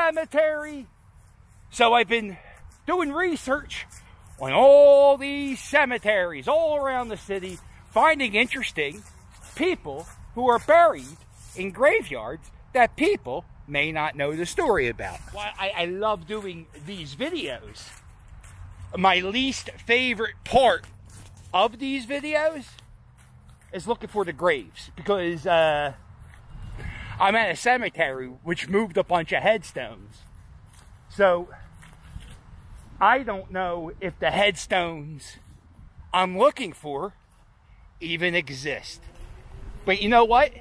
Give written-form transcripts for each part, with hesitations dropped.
cemetery. So I've been doing research on all these cemeteries all around the city, finding interesting people who are buried in graveyards that people may not know the story about. Well, I love doing these videos. My least favorite part of these videos is looking for the graves, because I'm at a cemetery which moved a bunch of headstones. So I don't know if the headstones I'm looking for even exist. But you know what?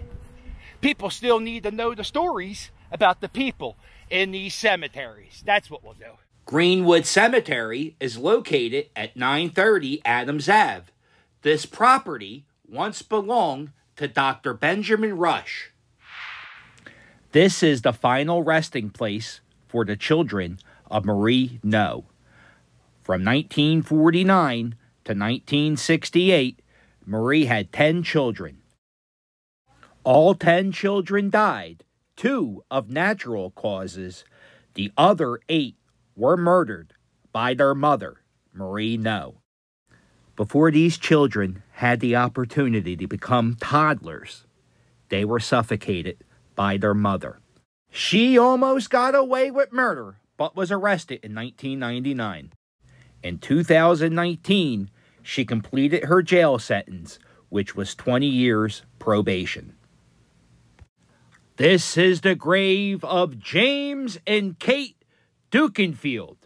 People still need to know the stories about the people in these cemeteries. That's what we'll do. Greenwood Cemetery is located at 930 Adams Ave. This property once belonged to Dr. Benjamin Rush. This is the final resting place for the children of Marie No. From 1949 to 1968, Marie had 10 children. All 10 children died, 2 of natural causes. The other 8 were murdered by their mother, Marie No. Before these children had the opportunity to become toddlers, they were suffocated by their mother. She almost got away with murder, but was arrested in 1999. In 2019, she completed her jail sentence, which was 20 years probation. This is the grave of James and Kate Dukenfield.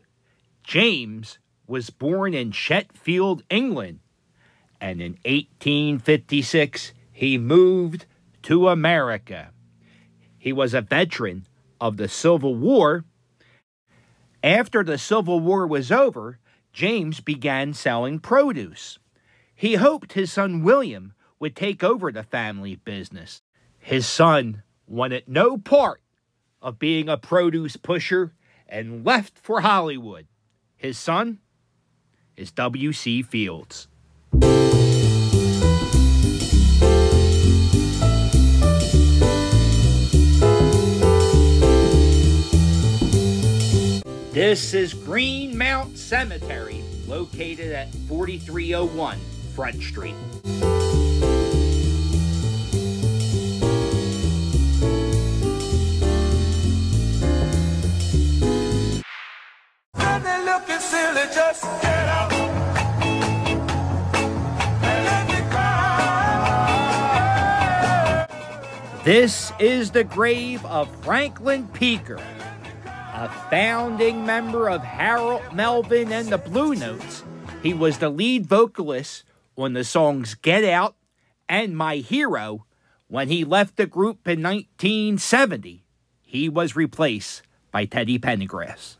James was born in Sheffield, England, and in 1856 he moved to America. He was a veteran of the Civil War. After the Civil War was over, James began selling produce. He hoped his son William would take over the family business. His son wanted no part of being a produce pusher and left for Hollywood. His son is W.C. Fields. This is Greenmount Cemetery, located at 4301 Front Street. When they're looking silly, just get out and let me cry. This is the grave of Franklin Peaker, a founding member of Harold Melvin and the Blue Notes. He was the lead vocalist on the songs Get Out and My Hero. When he left the group in 1970, he was replaced by Teddy Pendergrass.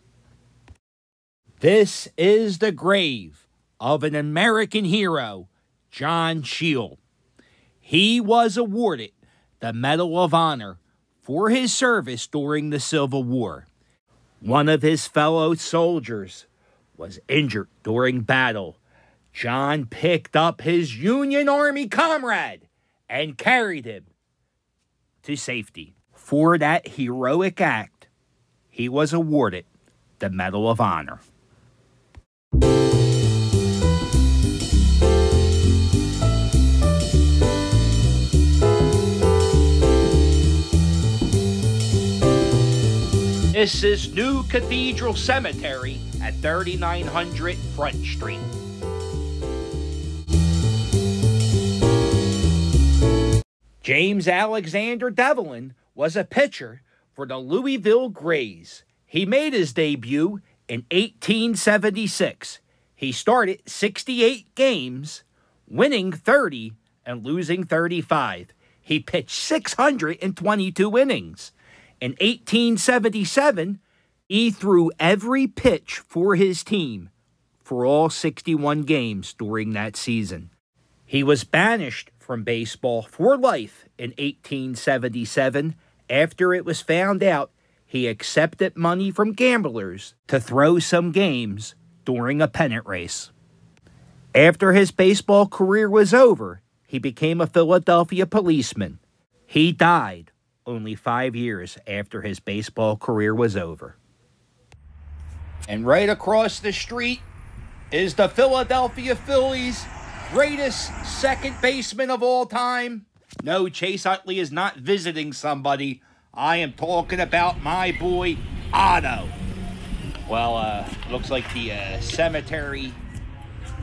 This is the grave of an American hero, John Shield. He was awarded the Medal of Honor for his service during the Civil War. One of his fellow soldiers was injured during battle. John picked up his Union Army comrade and carried him to safety. For that heroic act, he was awarded the Medal of Honor. This is New Cathedral Cemetery at 3900 Front Street. James Alexander Devlin was a pitcher for the Louisville Grays. He made his debut in 1876. He started 68 games, winning 30 and losing 35. He pitched 622 innings. In 1877, he threw every pitch for his team for all 61 games during that season. He was banished from baseball for life in 1877 after it was found out he accepted money from gamblers to throw some games during a pennant race. After his baseball career was over, he became a Philadelphia policeman. He died only 5 years after his baseball career was over. And right across the street is the Philadelphia Phillies' greatest second baseman of all time. No, Chase Utley is not visiting somebody. I am talking about my boy, Otto. Well, looks like the cemetery,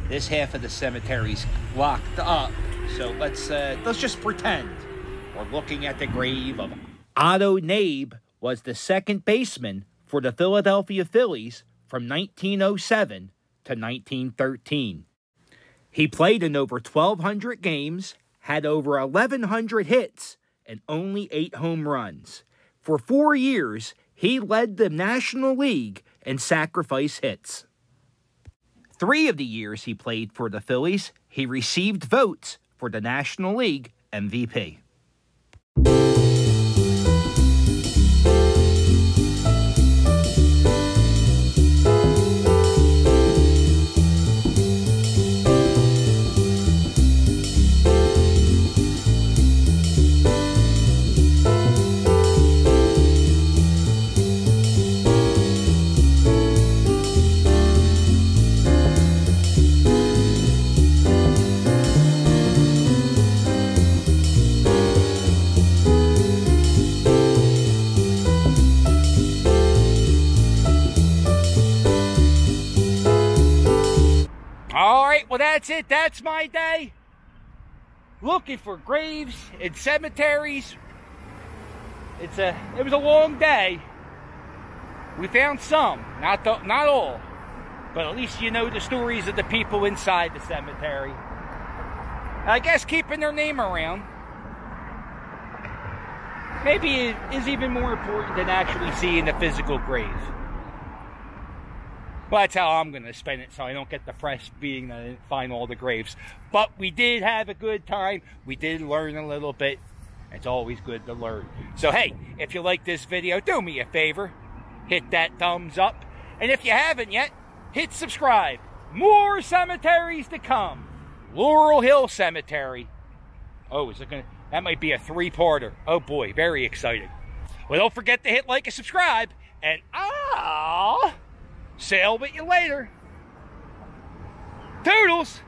this half of the cemetery's locked up. So let's just pretend we're looking at the grave of Otto Knabe. Was the second baseman for the Philadelphia Phillies from 1907 to 1913. He played in over 1,200 games, had over 1,100 hits, and only 8 home runs. For 4 years, he led the National League in sacrifice hits. 3 of the years he played for the Phillies, he received votes for the National League MVP. Well, that's it. That's my day. Looking for graves and cemeteries. It was a long day. We found some, not all, but at least you know the stories of the people inside the cemetery. I guess keeping their name around maybe is even more important than actually seeing the physical grave. Well, that's how I'm going to spend it, so I don't get the press beating that I didn't find all the graves. But we did have a good time. We did learn a little bit. It's always good to learn. So, hey, if you like this video, do me a favor. Hit that thumbs up. And if you haven't yet, hit subscribe. More cemeteries to come. Laurel Hill Cemetery. Oh, that might be a 3-parter. Oh, boy, very exciting. Well, don't forget to hit like and subscribe. And I'll sail with you later. Toodles!